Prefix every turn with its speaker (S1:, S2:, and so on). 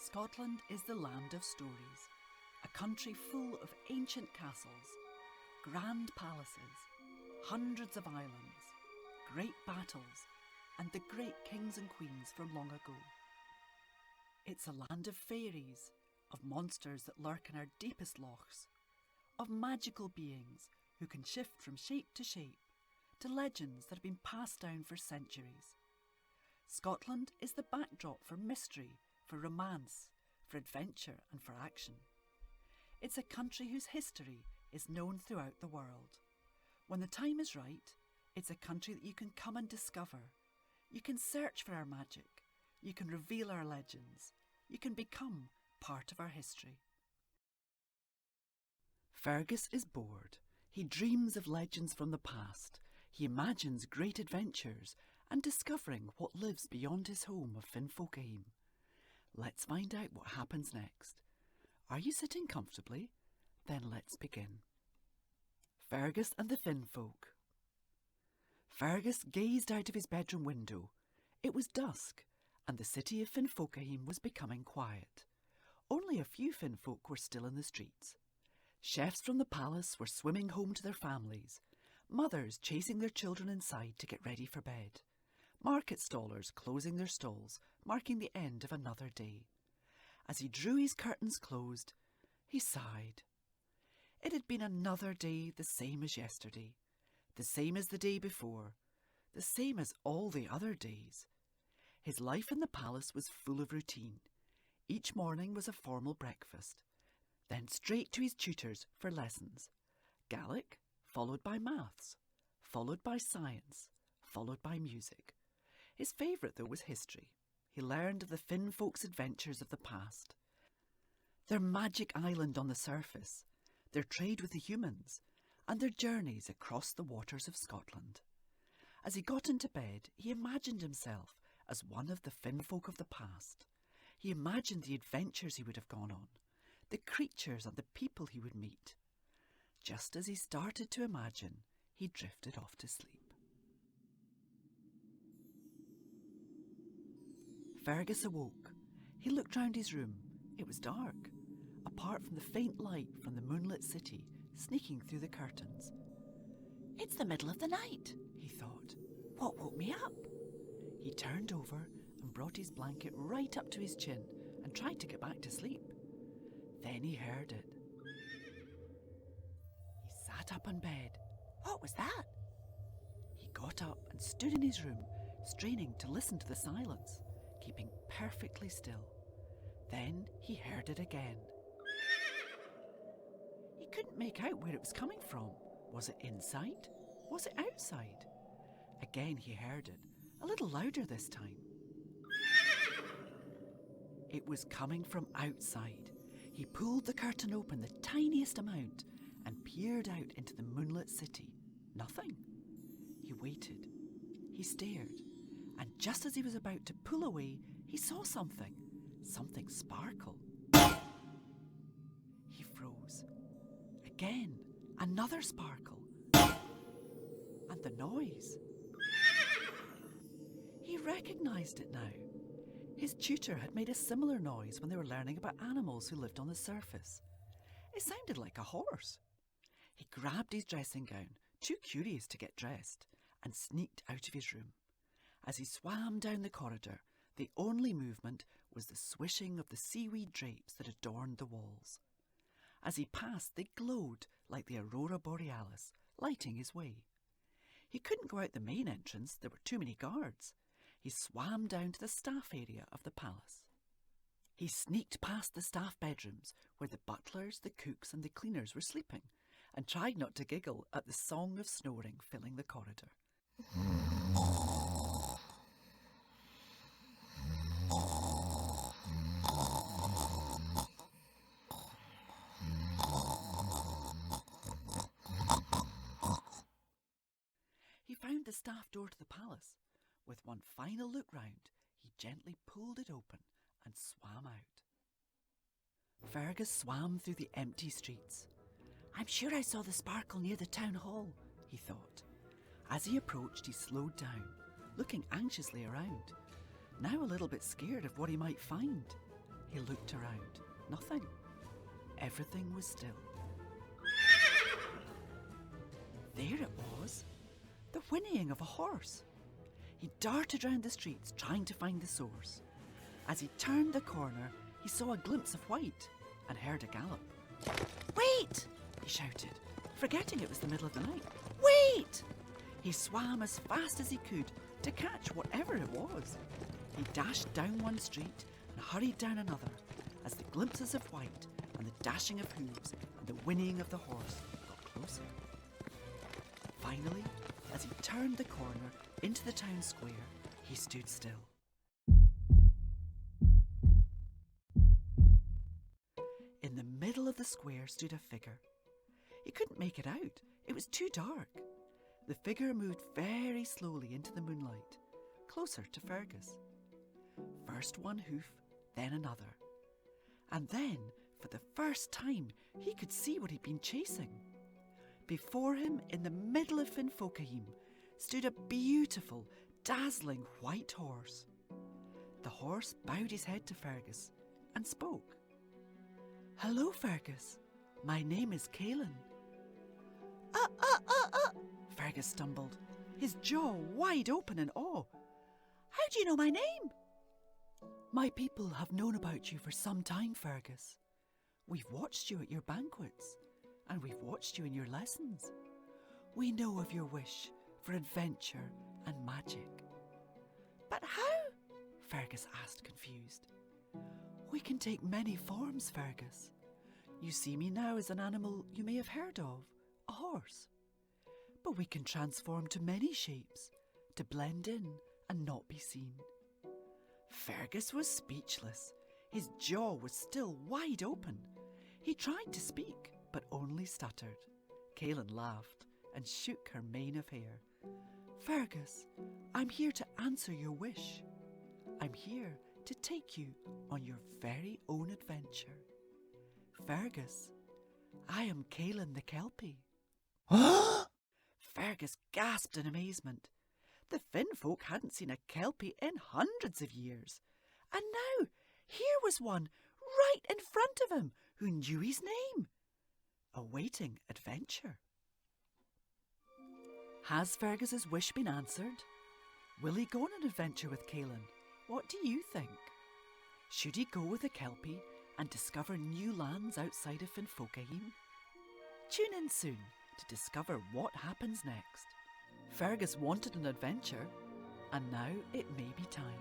S1: Scotland is the land of stories, a country full of ancient castles, grand palaces, hundreds of islands, great battles, and the great kings and queens from long ago. It's a land of fairies, of monsters that lurk in our deepest lochs, of magical beings who can shift from shape, to legends that have been passed down for centuries. Scotland is the backdrop for mystery, for romance, for adventure and for action. It's a country whose history is known throughout the world. When the time is right, it's a country that you can come and discover. You can search for our magic. You can reveal our legends. You can become part of our history. Fergus is bored. He dreams of legends from the past. He imagines great adventures and discovering what lives beyond his home of Finfolkaheem. Let's find out what happens next. Are you sitting comfortably? Then let's begin. Fergus and the Finfolk. Fergus gazed out of his bedroom window. It was dusk, and the city of Finfolkaheem was becoming quiet. Only a few Finfolk were still in the streets. Chefs from the palace were swimming home to their families, mothers chasing their children inside to get ready for bed, market stallers closing their stalls, marking the end of another day. As he drew his curtains closed, he sighed. It had been another day the same as yesterday, the same as the day before, the same as all the other days. His life in the palace was full of routine. Each morning was a formal breakfast, then straight to his tutors for lessons. Gaelic, followed by maths, followed by science, followed by music. His favourite, though, was history. He learned of the Finfolk's adventures of the past, their magic island on the surface, their trade with the humans, and their journeys across the waters of Scotland. As he got into bed, he imagined himself as one of the Finfolk of the past. He imagined the adventures he would have gone on, the creatures and the people he would meet. Just as he started to imagine, he drifted off to sleep. Fergus awoke. He looked round his room. It was dark, apart from the faint light from the moonlit city sneaking through the curtains. "It's the middle of the night," he thought. "What woke me up?" He turned over and brought his blanket right up to his chin and tried to get back to sleep. Then he heard it. He sat up in bed. What was that? He got up and stood in his room, straining to listen to the silence, keeping perfectly still. Then he heard it again. He couldn't make out where it was coming from. Was it inside? Was it outside? Again he heard it, a little louder this time. It was coming from outside. He pulled the curtain open the tiniest amount and peered out into the moonlit city. Nothing. He waited. He stared. And just as he was about to pull away, he saw something. Something sparkle. He froze. Again, another sparkle. And the noise. He recognised it now. His tutor had made a similar noise when they were learning about animals who lived on the surface. It sounded like a horse. He grabbed his dressing gown, too curious to get dressed, and sneaked out of his room. As he swam down the corridor, the only movement was the swishing of the seaweed drapes that adorned the walls. As he passed, they glowed like the aurora borealis, lighting his way. He couldn't go out the main entrance, there were too many guards. He swam down to the staff area of the palace. He sneaked past the staff bedrooms where the butlers, the cooks and the cleaners were sleeping, and tried not to giggle at the song of snoring filling the corridor. He found the staff door to the palace. With one final look round, he gently pulled it open and swam out. Fergus swam through the empty streets. "I'm sure I saw the sparkle near the town hall," he thought. As he approached, he slowed down, looking anxiously around, now a little bit scared of what he might find. He looked around. Nothing. Everything was still. There it was. The whinnying of a horse. He darted round the streets trying to find the source. As he turned the corner, he saw a glimpse of white and heard a gallop. "Wait!" he shouted, forgetting it was the middle of the night. "Wait!" He swam as fast as he could to catch whatever it was. He dashed down one street and hurried down another as the glimpses of white and the dashing of hooves and the whinnying of the horse got closer. Finally, as he turned the corner into the town square, he stood still. In the middle of the square stood a figure. He couldn't make it out. It was too dark. The figure moved very slowly into the moonlight, closer to Fergus. First one hoof, then another. And then, for the first time, he could see what he'd been chasing. Before him, in the middle of Finfolkaheem, stood a beautiful, dazzling white horse. The horse bowed his head to Fergus and spoke. "Hello, Fergus. My name is Caelan." Fergus stumbled, his jaw wide open in awe. "How do you know my name?" "My people have known about you for some time, Fergus. We've watched you at your banquets, and we've watched you in your lessons. We know of your wish for adventure and magic." "But how?" Fergus asked, confused. "We can take many forms, Fergus. You see me now as an animal you may have heard of, a horse. But we can transform to many shapes, to blend in and not be seen." Fergus was speechless. His jaw was still wide open. He tried to speak, but only stuttered. Caelan laughed and shook her mane of hair. "Fergus, I'm here to answer your wish. I'm here to take you on your very own adventure. Fergus, I am Caelan the Kelpie." Fergus gasped in amazement. The Finfolk hadn't seen a Kelpie in hundreds of years. And now here was one right in front of him who knew his name. Awaiting adventure. Has Fergus's wish been answered? Will he go on an adventure with Caelan? What do you think? Should he go with a Kelpie and discover new lands outside of Finfolkaheem? Tune in soon to discover what happens next. Fergus wanted an adventure, and now it may be time.